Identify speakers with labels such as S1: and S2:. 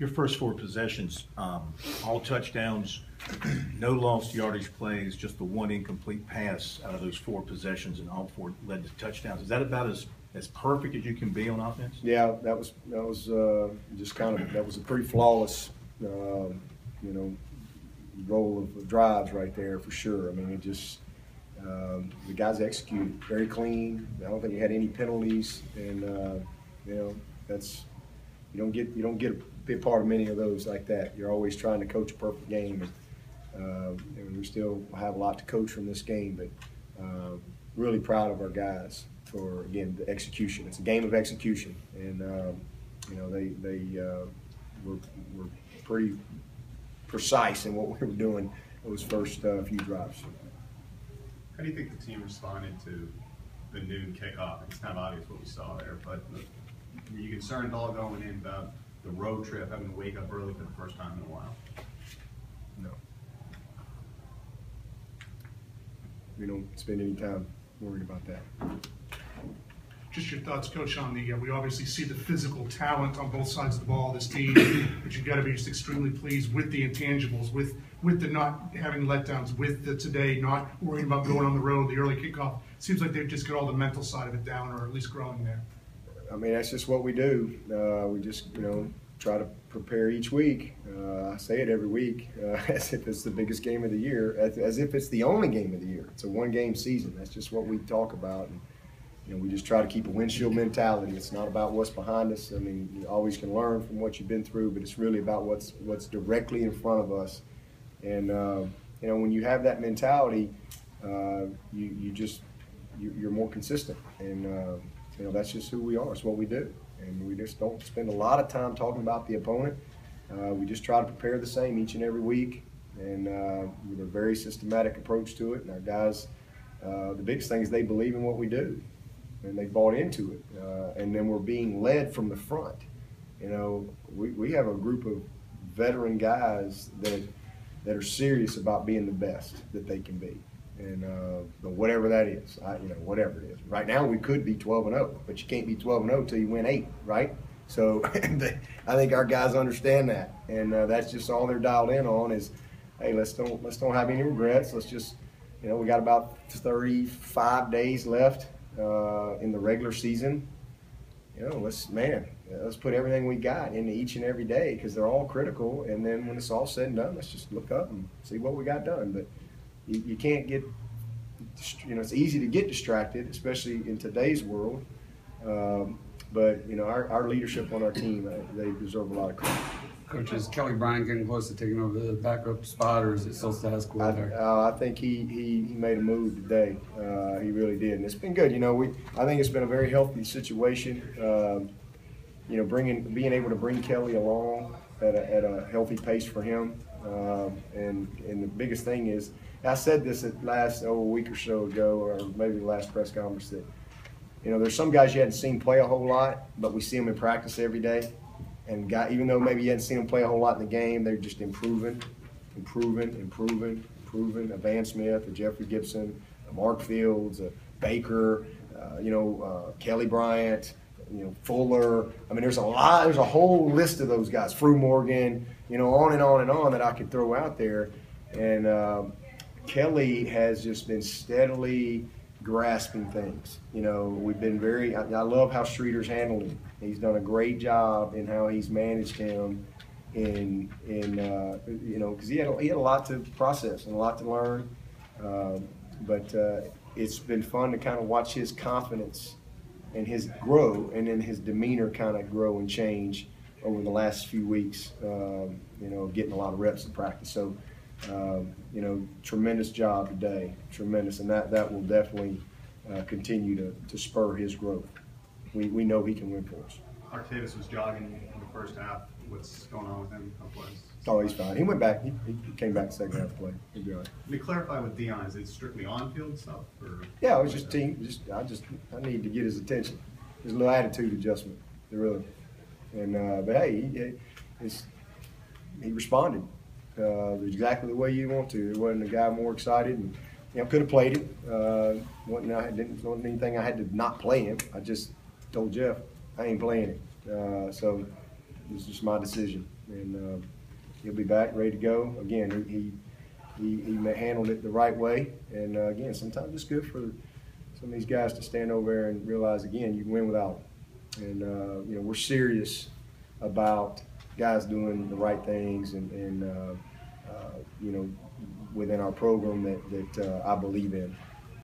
S1: Your first four possessions, all touchdowns, no lost yardage plays, just the one incomplete pass out of those four possessions, and all four led to touchdowns. Is that about as perfect as you can be on offense?
S2: Yeah, that was just kind of, that was a pretty flawless, roll of drives right there for sure. I mean, it just the guys executed very clean. I don't think we had any penalties, and that's you don't get a big part of many of those like that. You're always trying to coach a perfect game, and we still have a lot to coach from this game. But really proud of our guys for, again, the execution. It's a game of execution, and they were pretty precise in what we were doing those first few drives.
S3: How do you think the team responded to the noon kickoff? It's kind of obvious what we saw there, but were you concerned at all going in about the road trip, having to wake up early for the first time in a while?
S2: No. We don't spend any time worried about that.
S4: Just your thoughts, Coach, on we obviously see the physical talent on both sides of the ball of this team, but you've got to be just extremely pleased with the intangibles, with the not having letdowns, with the today not worrying about going on the road, the early kickoff. Seems like they've just got all the mental side of it down, or at least growing there.
S2: I mean, that's just what we do. We just, try to prepare each week. I say it every week, as if it's the biggest game of the year, as if it's the only game of the year. It's a one-game season. That's just what we talk about. And, we just try to keep a windshield mentality. It's not about what's behind us. I mean, you always can learn from what you've been through, but it's really about what's directly in front of us. And when you have that mentality, you're more consistent. And that's just who we are. It's what we do. And we just don't spend a lot of time talking about the opponent. We just try to prepare the same each and every week, and with a very systematic approach to it. And our guys, the biggest thing is they believe in what we do, and they bought into it. And then we're being led from the front. We have a group of veteran guys that are serious about being the best that they can be. And whatever that is, whatever it is. Right now we could be 12-0, but you can't be 12-0 till you win 8, right? So I think our guys understand that, and that's just all they're dialed in on is, hey, let's don't have any regrets. Let's just, we got about 35 days left in the regular season. Let's put everything we got into each and every day, because they're all critical. And then when it's all said and done, let's just look up and see what we got done. But you can't get, it's easy to get distracted, especially in today's world. But our leadership on our team, they deserve a lot of credit.
S5: Coach, is Kelly Bryant getting close to taking over the backup spot, or is it still status quo there?
S2: I think he made a move today. He really did, and it's been good. I think it's been a very healthy situation. Being able to bring Kelly along at a healthy pace for him, and the biggest thing is, I said this a week or so ago, or maybe the last press conference, that there's some guys you hadn't seen play a whole lot, but we see them in practice every day. And even though maybe you hadn't seen them play a whole lot in the game, they're just improving. A Van Smith, a Jeffrey Gibson, a Mark Fields, a Baker, Kelly Bryant, Fuller. I mean, there's a whole list of those guys. Frew Morgan, on and on and on that I could throw out there. And Kelly has just been steadily grasping things. We've been I love how Streeter's handled him. He's done a great job in how he's managed him because he had a lot to process and a lot to learn. But it's been fun to kind of watch his confidence and his grow, and then his demeanor kind of grow and change over the last few weeks, getting a lot of reps in practice. So, tremendous job today, tremendous, and that will definitely continue to spur his growth. We know he can win for us.
S3: Artavis was jogging in the first half. What's going on with him?
S2: Oh, he's fine. He went back. He came back the second half to play. He'll be all right.
S3: To clarify with Dion, is it strictly on-field stuff? Or
S2: yeah, it was just team. I need to get his attention. There's a little attitude adjustment, really. And but hey, he responded exactly the way you want to. There wasn't a guy more excited, and could have played it. Wasn't anything I had to not play him. I just told Jeff I ain't playing it. So it was just my decision. and he'll be back ready to go. Again, he handled it the right way, and again, sometimes it's good for some of these guys to stand over there and realize, again, you can win without them. And you know, we're serious about guys doing the right things, and you know, within our program that I believe in.